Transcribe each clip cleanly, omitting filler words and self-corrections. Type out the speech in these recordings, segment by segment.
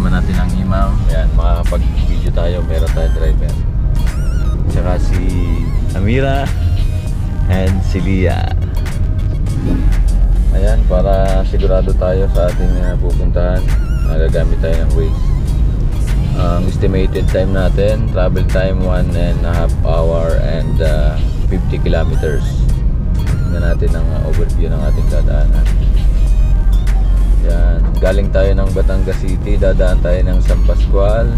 kasama natin ang Himaw. Yan, makakapag-video tayo, meron tayong driver. Tsaka si Amira and si Lia. Ayan, para sigurado tayo sa ating pupuntahan, nagagamit tayo ng Waze. Ang estimated time natin, travel time 1.5 hour and 50 kilometers. Tingnan natin ang overview ng ating dadaanan. Yan, galing tayo ng Batangas City, dadaan tayo ng San Pascual,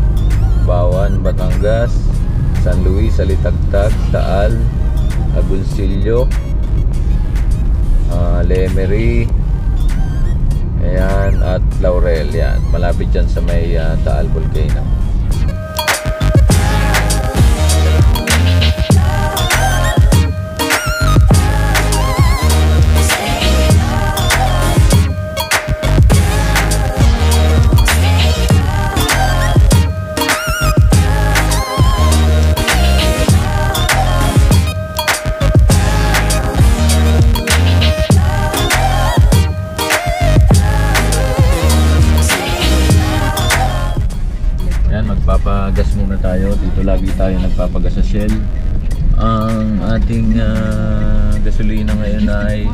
Bawan, Batangas, San Luis, Alitagtag, Taal, Agoncillo, Lemery, ayan, at Laurel. Yan, malapit dyan sa may Taal Volcano. Magpapagas muna tayo. Dito lagi tayo nagpapagas sa Shell. Ang ating gasolina ngayon ay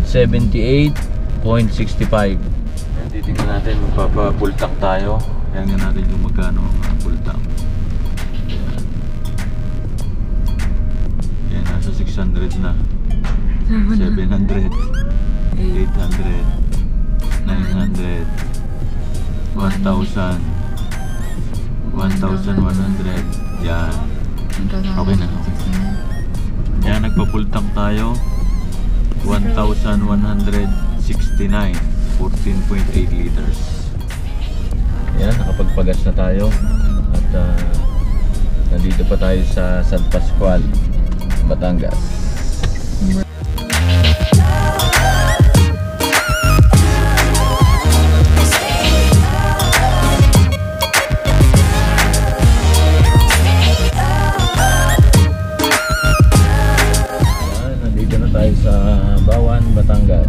78.65. Titingnan natin, magpapa-full tank tayo. Tingnan natin kung magkano ang full tank. Yan, nasa 600 na. 700, 800, 900, 1,000, 1,100. Yan. Okay na. Yan, nagpa-full tank tayo. 1,169, 14.8 liters. Yan, nakapagpagas na tayo. At nandito pa tayo sa San Pascual, Batangas. Sa Bawan, Batangas.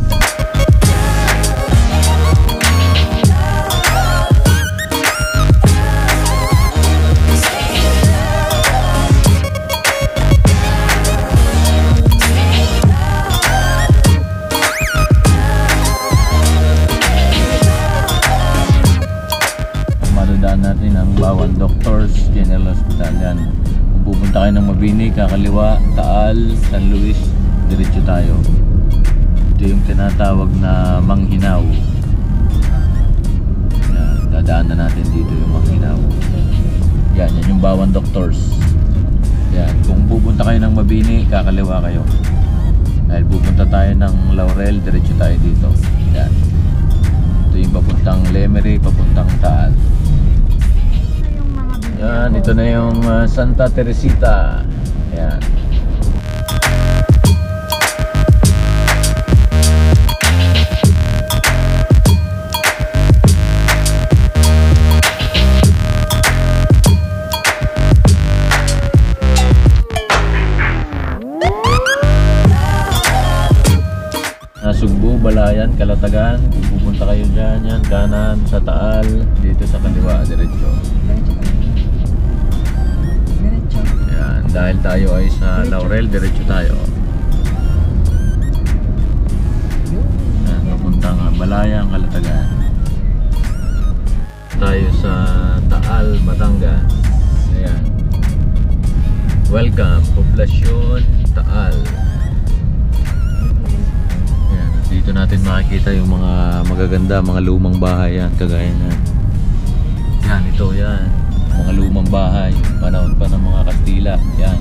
Madadaan natin ang Bawan Doctors General Hospital. Yan. Kung pupunta kayo ng Mabini, kakaliwa, Taal, San Luis, diretso tayo. Ito yung tinatawag na Manghinaw. Yan, dadaan na natin dito yung Manghinaw. Yan, yan yung Bawan Doctors. Yan, kung pupunta kayo ng Mabini, kakaliwa kayo. Dahil pupunta tayo ng Laurel, diretso tayo dito. Yan. Ito yung papuntang Lemery, papuntang Taal. Yan, ito na yung Santa Teresita. Yan. Sugbo, Balayan, Kalatagan. Kung pupunta kayo dyan, yan, kanan sa Taal, dito sa kaliwa, diretso. Yan, dahil tayo ay sa Laurel, diretso tayo. Yan, papuntang Balayan, Kalatagan. Tayo sa Taal, Batangas. Ayan. Welcome, Poblasyon Taal. Dito natin makikita yung mga magaganda, mga lumang bahay yan, kagaya na. Yan, ito yan. Mga lumang bahay, panahon pa ng mga Kastila. Yan.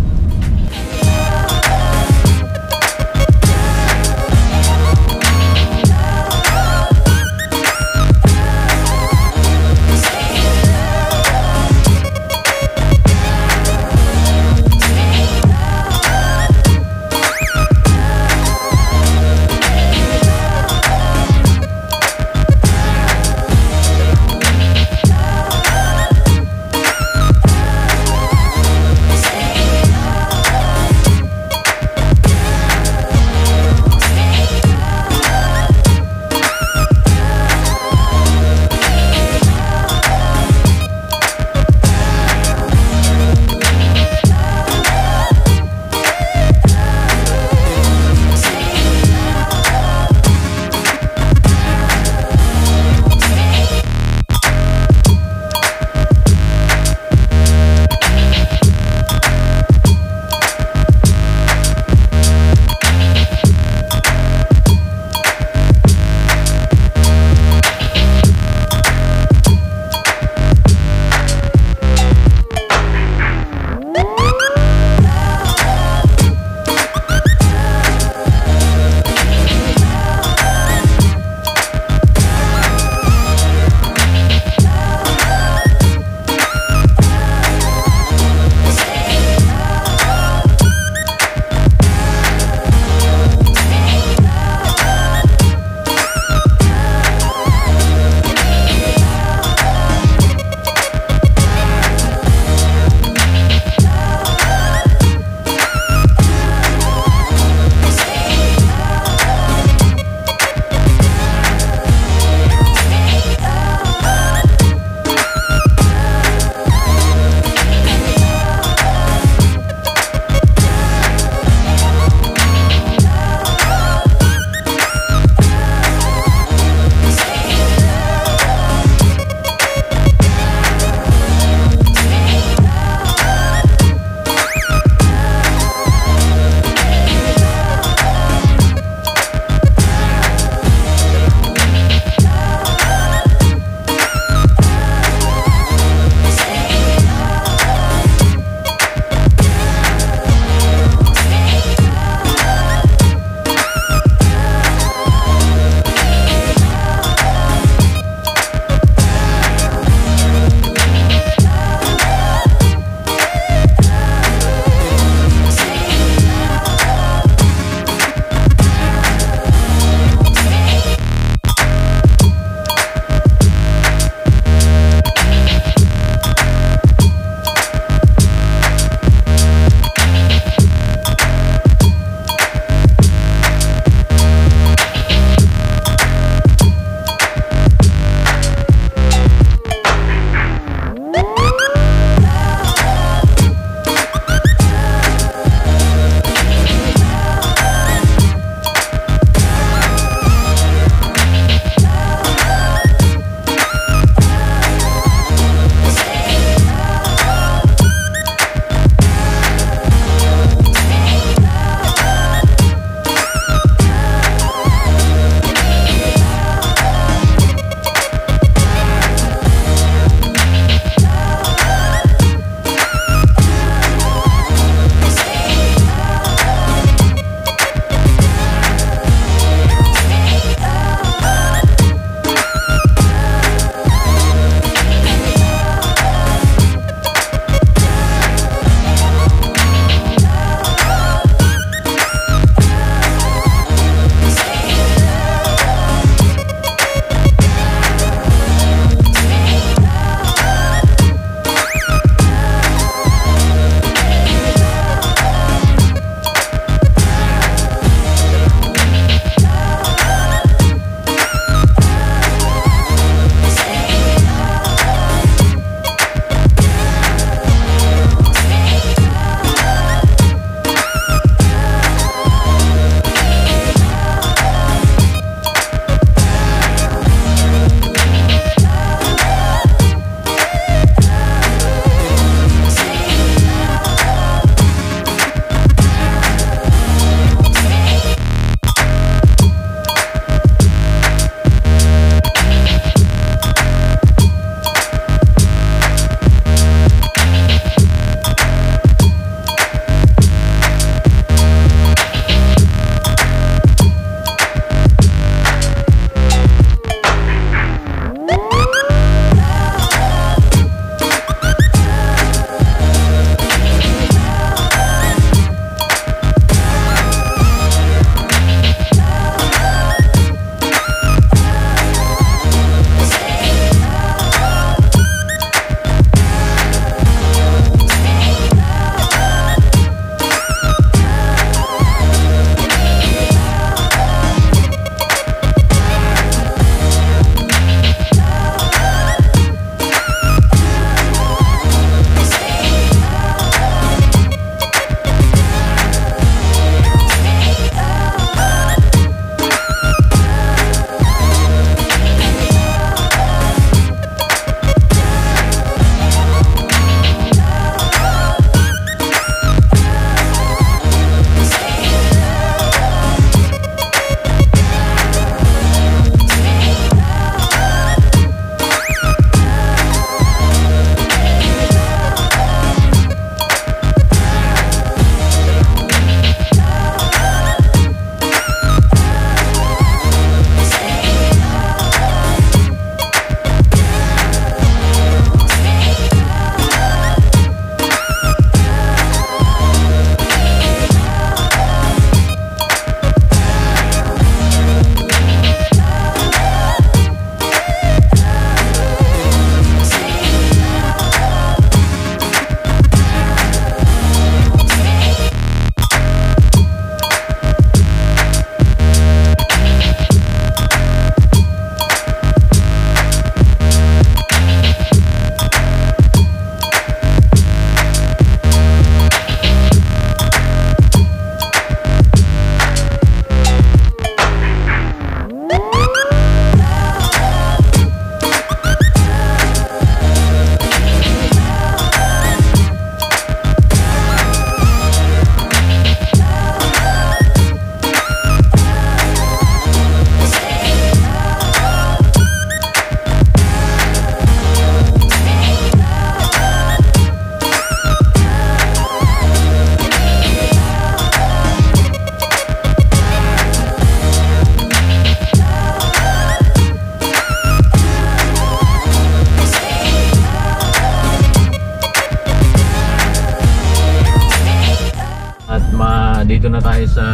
nandito na tayo sa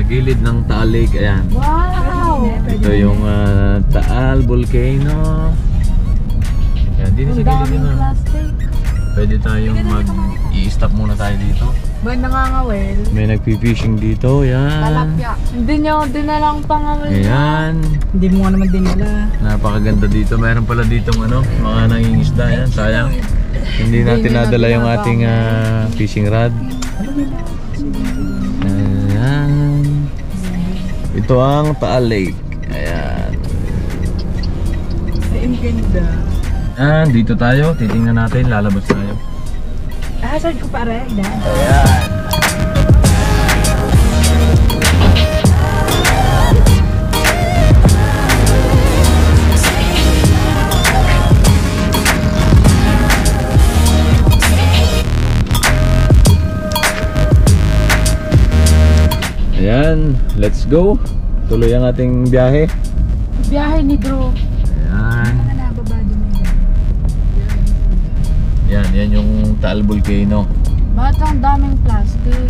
gilid ng Taal Lake. Ayan. Wow! Ito yung Taal Volcano. Ayan, din sa gilid din na. Plastic. Pwede tayong i-stop muna tayo dito. Ba nangangawel? May nagpi-fishing dito. Ayan. Talapya. Hindi niyo dinalang pangawel. Ayan. Hindi mo nga naman dinala. Napakaganda dito. Meron pala ditong mga nangingisda. Ayan, sayang. Hindi natin nadala yung ating fishing rod. Ayan. Ito ang Taal Lake. Ayan. Ay, ang ganda. Ayan, dito tayo. Titingnan natin. Lalabas tayo. Saan ko para? Ayan. Ayan, let's go. Tuloy ang ating biyahe. Biyahe ni Drew. Ayan. Yan yung Taal Volcano. Bakit ang daming plastic?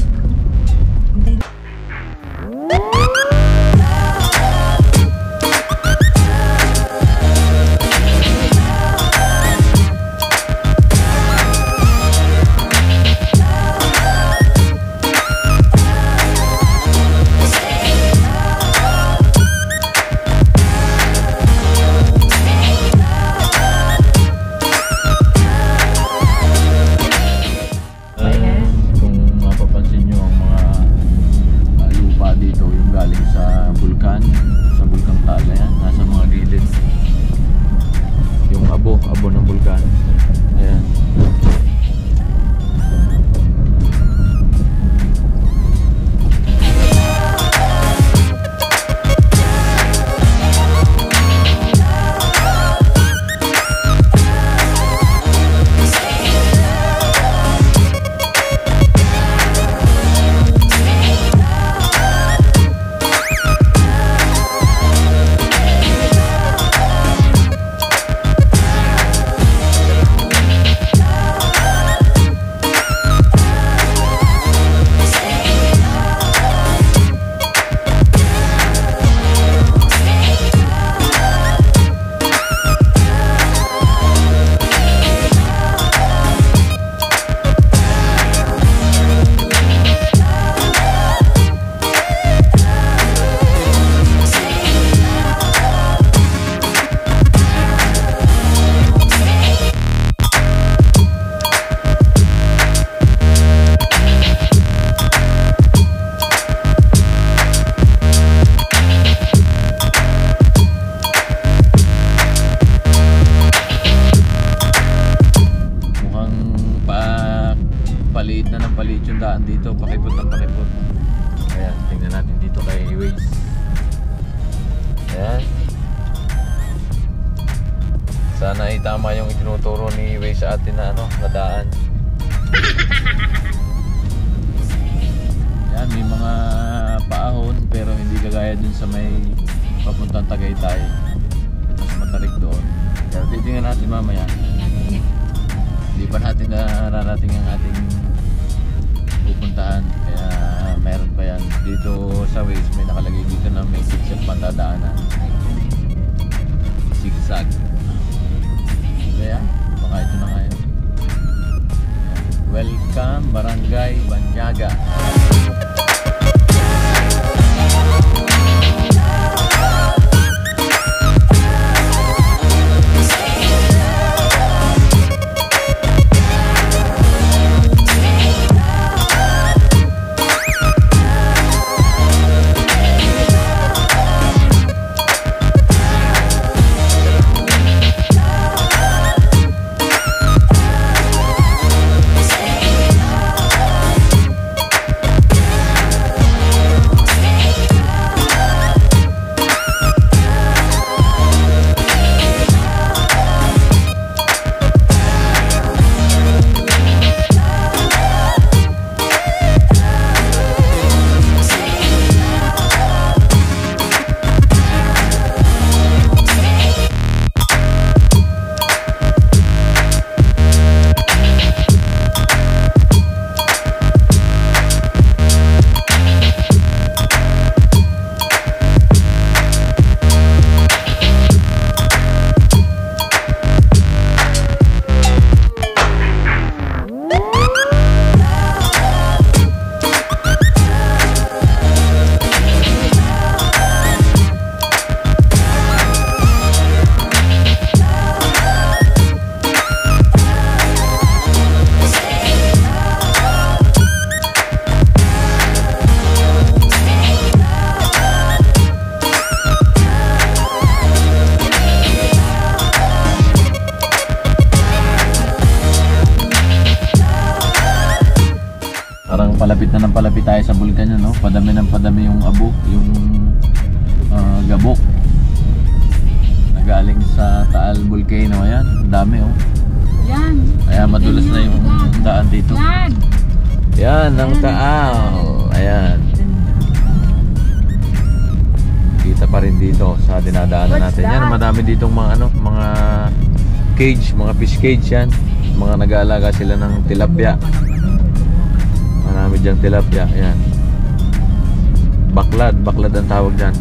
Abo ng bulkan. Ayan. Paliit na ng paliit yung daan dito, pakipot ng pakipot. Ayan, tingnan natin dito kay Waze. Ayan. Sana itama yung itinuturo ni Waze sa atin na na daan. Ayan, may mga paahon pero hindi kagaya dun sa may papuntang Tagaytay. Mas matarik doon. Pero titingnan natin mamaya. Hindi pa natin nararating ang ating pupuntahan, kaya meron pa yan dito sa Waze. May nakalagay dito na may zigzag matadaanan, zigzag, kaya baka ito na ngayon. Welcome Barangay Banyaga. palapit na ng palapit tayo sa bulkan yun, no? Padami ng padami yung abo, yung gabok. Nagaling sa Taal Volcano, ayan. Ang dami, oh. Yan. Kaya madulas na yung daan dito. Yan. Yan, ang Taal. Ayan. Kita pa rin dito sa dinadaanan What's natin. Yan, that? madami ditong mga ano, mga cage, mga fish cage yan. Mga nag-aalaga sila ng tilapia. Marami diyang tilapia, ayan. Baklad ang tawag dyan.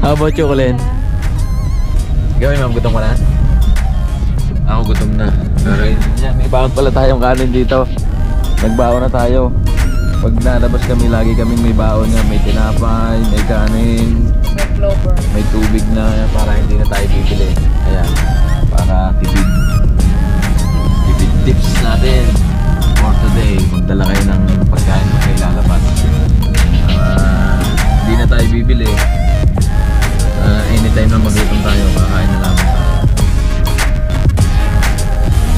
How about you, Colin? Gawin, ma'am, gutom ka na? Ako gutom na. Pero yan, may baon pala tayong kanin dito. Nagbaon na tayo. Pag nalabas kami, lagi kaming may baon nga. May tinapay, may kanin, May clover. may tubig na para hindi na tayo bibili. Ayan, para tipid. Tipid tips natin for today. Magdala kayo ng pagkain pag kayo lalabas. Hindi na tayo bibili. Anytime na magutom tayo, kakain na lamang tayo.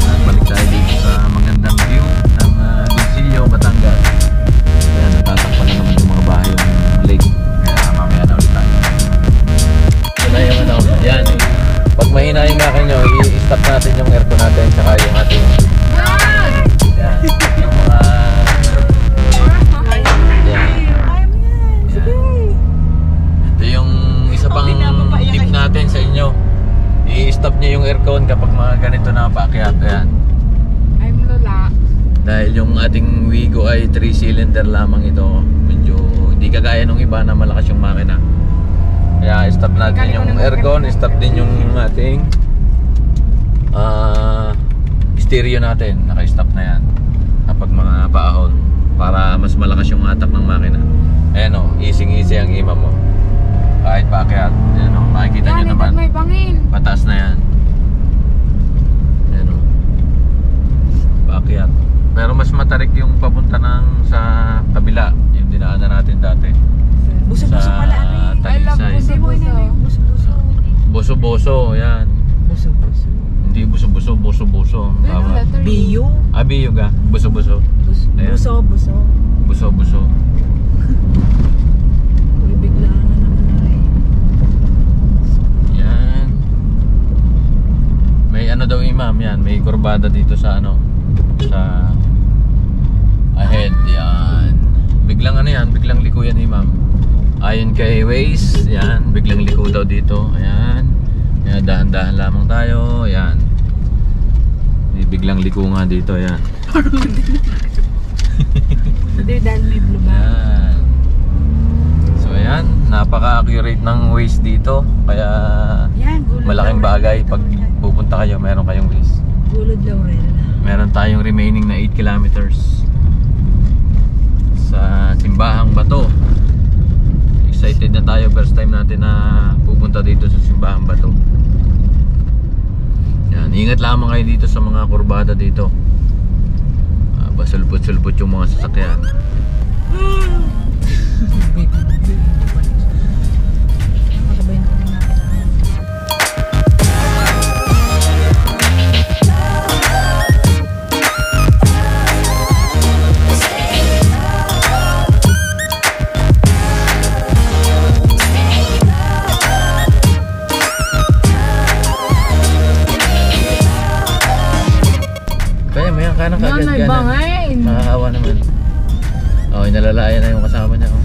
At balik tayo dito sa magandang view ng Gonzillo, Batangas. Ayan, natatakpan na naman yung mga bahay yung lake. Kaya mamaya na ulit tayo. Ito na yung ano, yan. Pag mahina yung makin nyo, i-stop natin yung aircon natin tsaka yung ating yan, yung mga ito yung isa pang tip natin sa inyo. I-stop nyo yung aircon kapag mga ganito na paakyat. Ayan. I'm Lola. Dahil yung ating Wigo ay 3-cylinder lamang ito. Medyo hindi kagaya nung iba na malakas yung makina. Kaya stop natin yung aircon, stop din yung ating stereo natin. Naka-stop na yan kapag mga paahon para mas malakas yung atak ng makina. Ayan o, easy ang imam mo. Kahit paakyat. Ayan o, makikita nyo naman. May bangin. Pataas na yan. Ayan o. Paakyat. Pero mas matarik yung papunta ng sa kabila. Yung dinaanan natin dati. Buso-buso pala ano eh. Talisay. Buso-buso. Buso-buso. Boso-boso, yan. Buso-buso. Hindi buso-buso, boso-boso. Tama. Biyo. Biyo ga. Boso-boso. Ayan. Buso-buso. Boso-boso. Uy, bigla na naman ay. Yan. May ano daw imam yan. May kurbada dito sa ano. Sa ahead. Yan. Biglang ano yan. Biglang liko yan imam. Ayon kay Waze. Yan. Biglang liko daw dito. Ayan. Ayan. Dahan-dahan lamang tayo. Ayan. May biglang liko nga dito. Ayan. Hindi dahil may blue ba? Ayan. So ayan, napaka-accurate ng Waze dito. Kaya Yan, gulat malaking na bagay ulit pag ito. pupunta kayo, meron kayong ways. Gulod Laurel. Meron tayong remaining na 8 kilometers sa Simbahang Bato. Excited na tayo, first time natin na pupunta dito sa Simbahang Bato. Yan, ingat lamang kayo dito sa mga kurbada dito. Basulpot-sulpot yung mga sasakyan. Makasabay na kami natin. Kaya may ang kanang Yan, kagad may ka na. bangin. Nakakawa naman. Oh, inalalaya na yung kasama niya. Oh.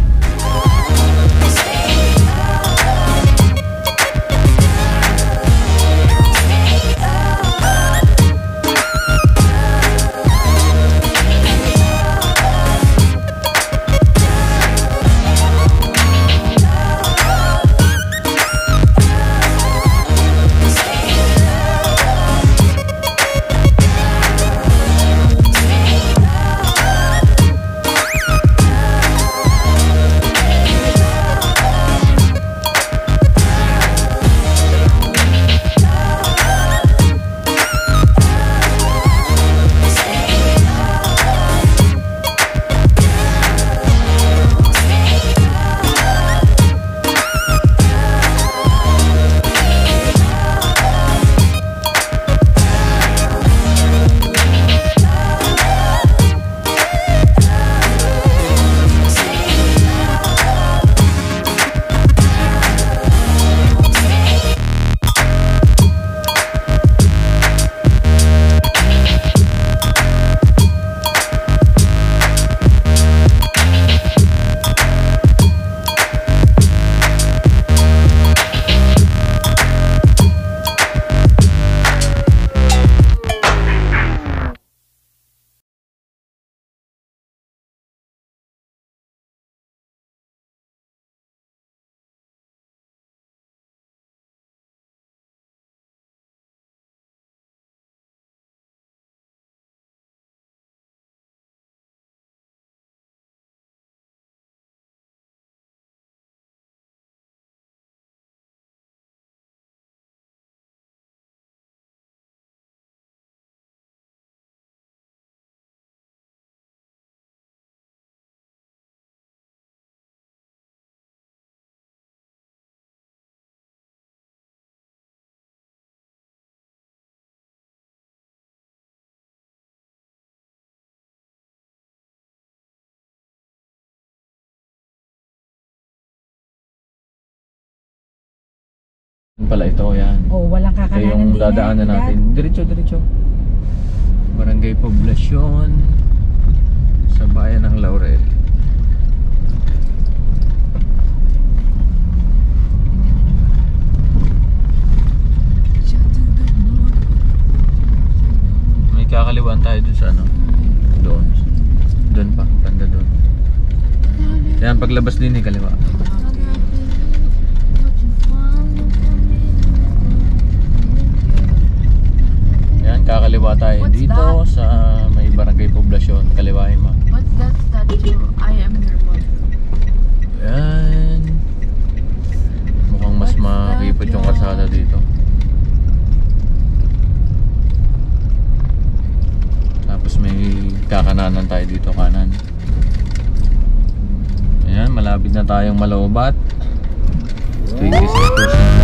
Pala ito, yan. Oh, walang Ito kakananan yung din dadaanan eh, natin. Diretso. Barangay Poblacion sa bayan ng Laurel. May kakaliwan tayo dun sa ano? Doon pa, banda doon. Yan, paglabas din eh, kaliwa. Yan, kakaliwa tayo What's dito that? sa may barangay Poblacion. Kaliwain mo. What's that statue? I am your mother. Yan. Mukhang mas What's makipot that, yung kalsada dito. Tapos may kakananan tayo dito, kanan. Ayan, malapit na tayong Malaubat. 26%.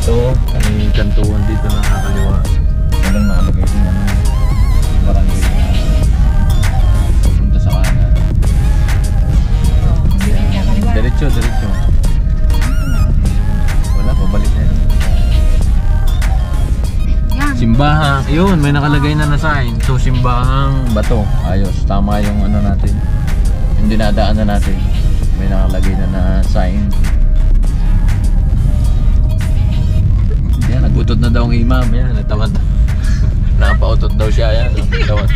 Ito, may kantuan dito na kakaliwa. Walang nakalagay din ano, barangay na punta sa kanan. Diretso. Wala, pabalik na yan. Yan. Simbahang, yun, may nakalagay na na sign. So, Simbahang Bato. Ayos, tama yung ano natin. Yung dinadaanan natin. May nakalagay na na sign. Yan, nagutot na daw ang imam. Yan, nagtawan. Nakapautot daw siya. Yan, nagtawan.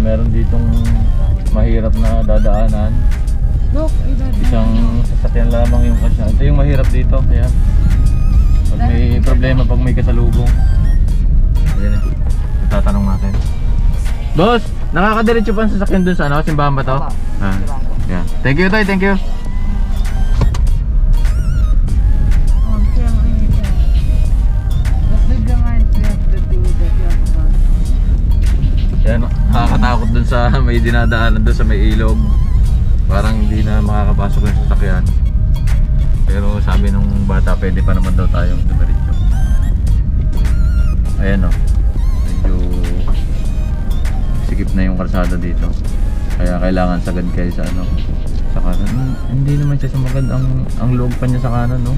Meron ditong mahirap na dadaanan. Look, Isang sasakyan lamang yung kasya. Ito yung mahirap dito. Kaya pag may problema, pag may kasalubong. Ayan eh. Tatanong natin. Boss, nakakadiretso pa ang sasakyan dun sa ano? Simbahan ba to? Yeah. Thank you, Toy. Thank you. Yan, nakakatakot dun sa may dinadaanan dun sa may ilog. Parang hindi na makakapasok yung sasakyan. Pero sabi nung bata, pwede pa naman daw tayong dumiretso. Ayan o, medyo sikip na yung kalsada dito. Kaya kailangan sagad kayo sa ano, sa kanan. Hindi naman siya sumagad, ang loob pa niya sa kanan, no?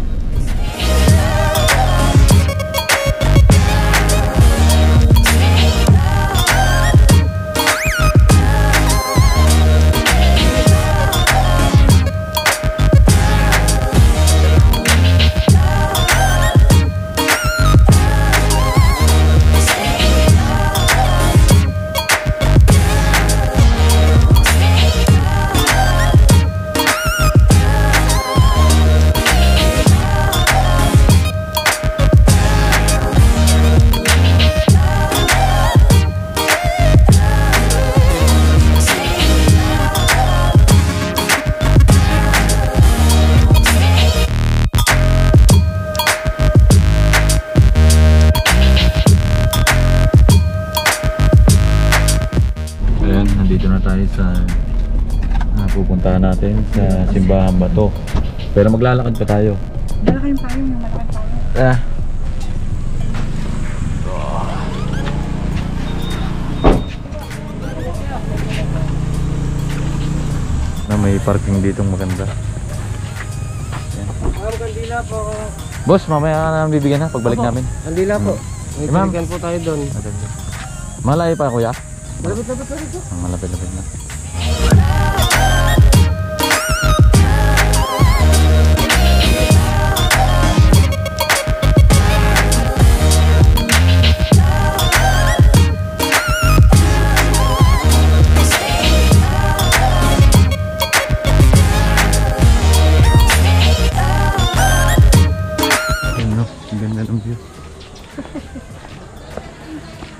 Pupuntahan natin sa Simbahan Bato. Pero maglalakad pa tayo. Malaki yung payong, malaki payong. Na may parking ditong maganda. Kandila po. Boss, mamaya na bibigyan na pagbalik namin. Kandila po. May ma'am. po tayo doon. Malayo pa kuya? Malapit. Malapit na. Ano, ang ganda ng view.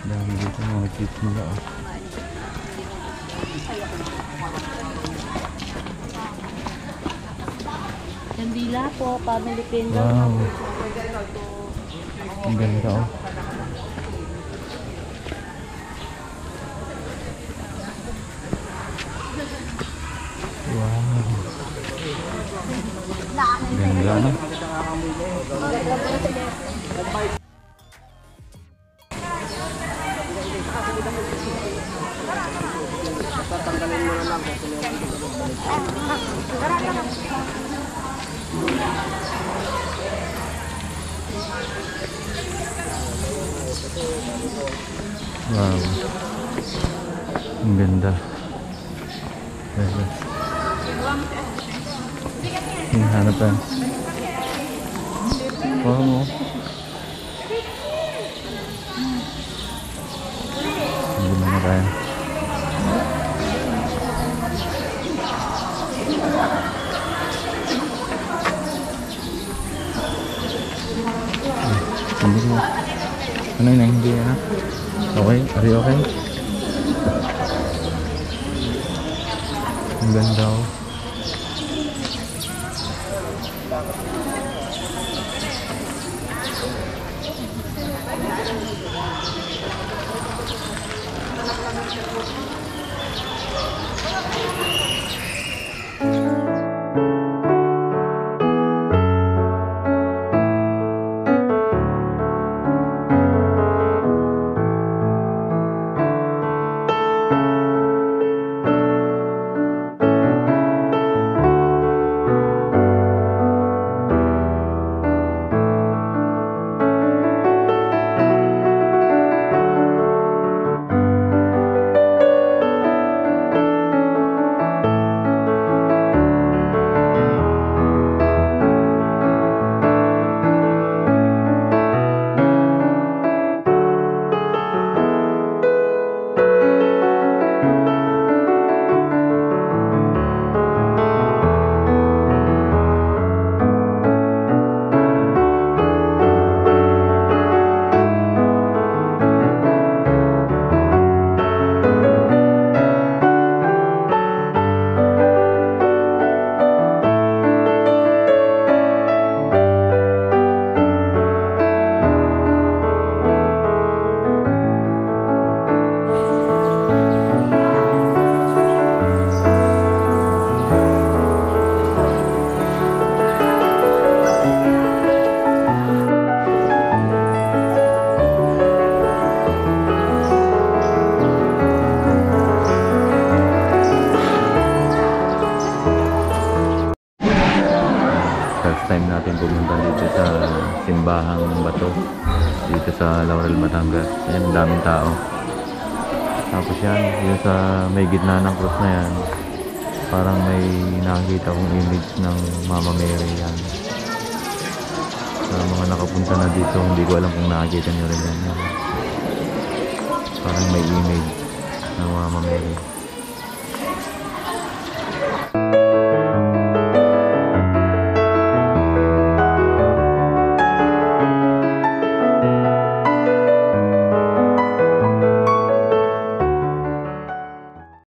Dami dito mga kids nila oh. Kandila po, family pin Wow. Ang ganda oh. Wow. Ganda no? Wow. Ang ganda. Ganda. Hinahanap pa. Wow. Hindi mo na kaya. Hindi mo. Ano yun? Hindi na. Okay? Are you okay? Ang ganda oh. First time natin pumunta dito sa Simbahang Bato dito sa Laurel, Batangas. Ayan, daming tao. Tapos yan, yung sa may gitna ng cross na yan, parang may nakikita kong image ng Mama Mary yan. Sa mga nakapunta na dito, hindi ko alam kung nakikita nyo rin yan. Parang may image ng Mama Mary.